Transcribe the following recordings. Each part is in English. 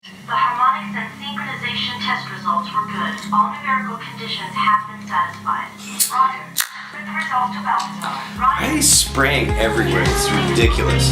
The harmonics and synchronization test results were good. All numerical conditions have been satisfied. Roger. With the results of Balthazar. Why are they spraying everywhere? It's ridiculous.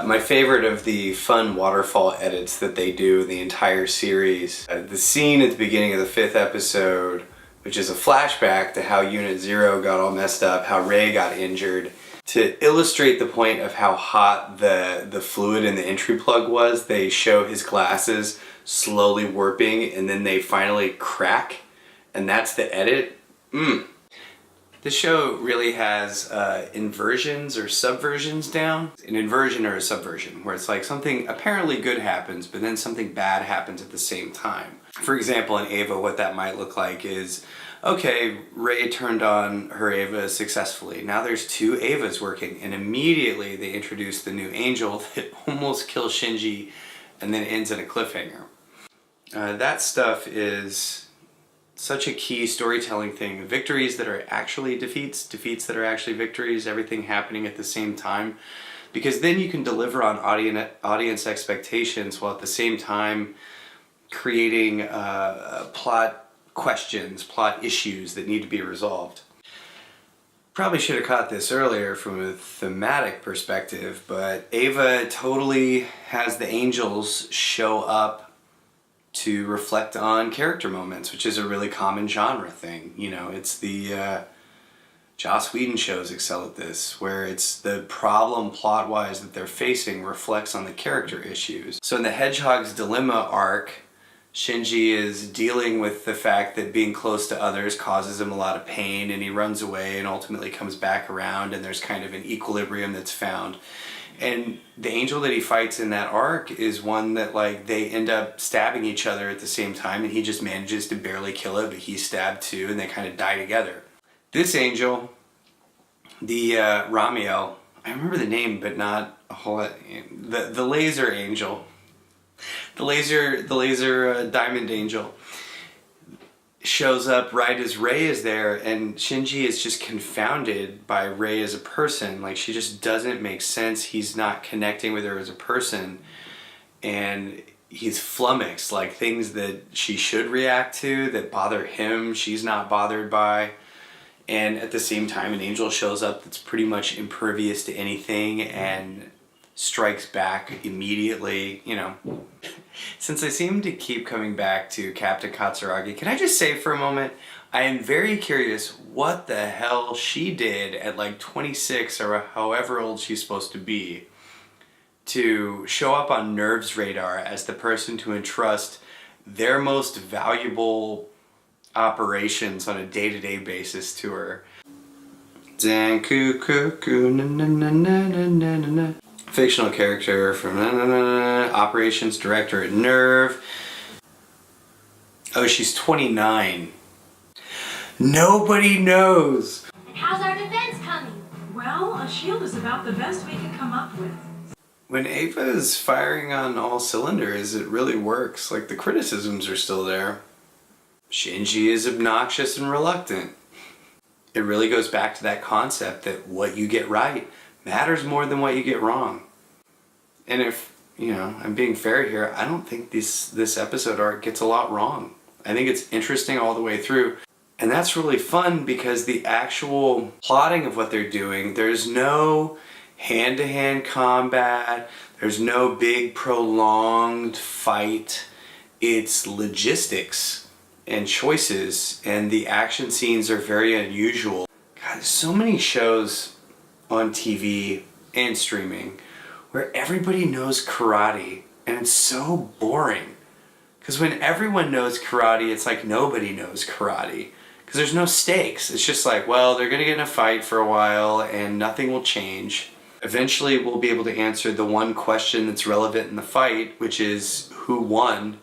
My favorite of the fun waterfall edits that they do in the entire series, the scene at the beginning of the 5th episode, which is a flashback to how Unit 0 got all messed up, how Ray got injured. To illustrate the point of how hot the fluid in the entry plug was, they show his glasses slowly warping and then they finally crack, and that's the edit. This show really has inversions or subversions down. An inversion or a subversion, where it's like something apparently good happens, but then something bad happens at the same time. For example, in Ava, what that might look like is, okay, Ray turned on her Ava successfully. Now there's 2 Avas working, and immediately they introduce the new angel that almost kills Shinji and then ends in a cliffhanger. That stuff is such a key storytelling thing. Victories that are actually defeats, defeats that are actually victories, everything happening at the same time. Because then you can deliver on audience expectations while at the same time creating plot questions, plot issues that need to be resolved. Probably should have caught this earlier from a thematic perspective, but Ava totally has the angels show up to reflect on character moments, which is a really common genre thing. You know, it's the Joss Whedon shows excel at this, where it's the problem plot-wise that they're facing reflects on the character issues. So in the Hedgehog's Dilemma arc, Shinji is dealing with the fact that being close to others causes him a lot of pain, and he runs away and ultimately comes back around, and there's kind of an equilibrium that's found. And the angel that he fights in that arc is one that, like, they end up stabbing each other at the same time, and he just manages to barely kill it, but he's stabbed too, and they kind of die together. This angel, the Ramiel, I remember the name, but not a whole lot. The laser angel, the laser diamond angel, shows up right as Ray is there, and Shinji is just confounded by Ray as a person. Like, she just doesn't make sense. He's not connecting with her as a person, and he's flummoxed. Like, things that she should react to that bother him, she's not bothered by. And at the same time, an angel shows up that's pretty much impervious to anything and strikes back immediately, you know. Since I seem to keep coming back to Captain Katsuragi, can I just say for a moment, I am very curious what the hell she did at like 26 or however old she's supposed to be to show up on Nerve's radar as the person to entrust their most valuable operations on a day-to-day basis to her. Fictional character from operations director at Nerve. Oh, she's 29. Nobody knows. And how's our defense coming? Well, a shield is about the best we can come up with. When Ava is firing on all cylinders, it really works. Like, the criticisms are still there. Shinji is obnoxious and reluctant. It really goes back to that concept that what you get right matters more than what you get wrong. And if, you know, I'm being fair here, I don't think this episode arc gets a lot wrong. I think it's interesting all the way through. And that's really fun because the actual plotting of what they're doing, there's no hand-to-hand combat, there's no big prolonged fight. It's logistics and choices, and the action scenes are very unusual. God, there's so many shows on TV and streaming where everybody knows karate, and it's so boring. Because when everyone knows karate, it's like nobody knows karate. Because there's no stakes. It's just like, well, they're going to get in a fight for a while and nothing will change. Eventually we'll be able to answer the one question that's relevant in the fight, which is who won.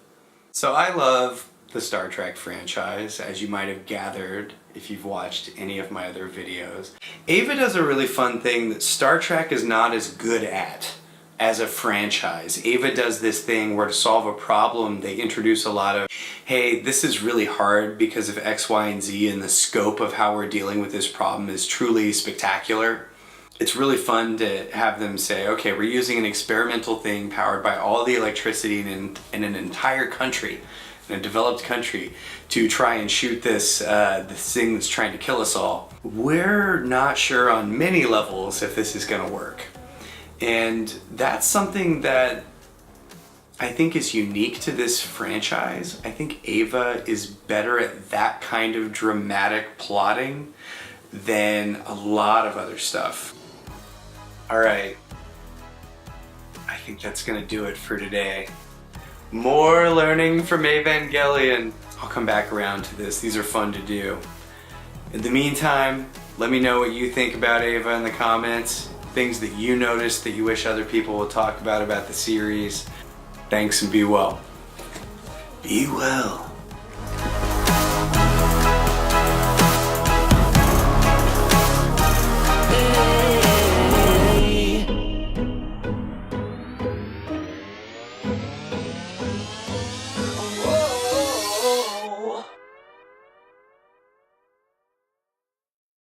So I love the Star Trek franchise, as you might have gathered if you've watched any of my other videos. Ava does a really fun thing that Star Trek is not as good at as a franchise. Eva does this thing where to solve a problem, they introduce a lot of, hey, this is really hard because of X, Y, and Z, and the scope of how we're dealing with this problem is truly spectacular. It's really fun to have them say, okay, we're using an experimental thing powered by all the electricity in an entire country, in a developed country, to try and shoot this thing that's trying to kill us all. We're not sure on many levels if this is going to work. And that's something that I think is unique to this franchise. I think Eva is better at that kind of dramatic plotting than a lot of other stuff. Alright, I think that's gonna do it for today. More learning from Evangelion. I'll come back around to this. These are fun to do. In the meantime, let me know what you think about Eva in the comments. Things that you noticed that you wish other people would talk about the series. Thanks and be well. Be well.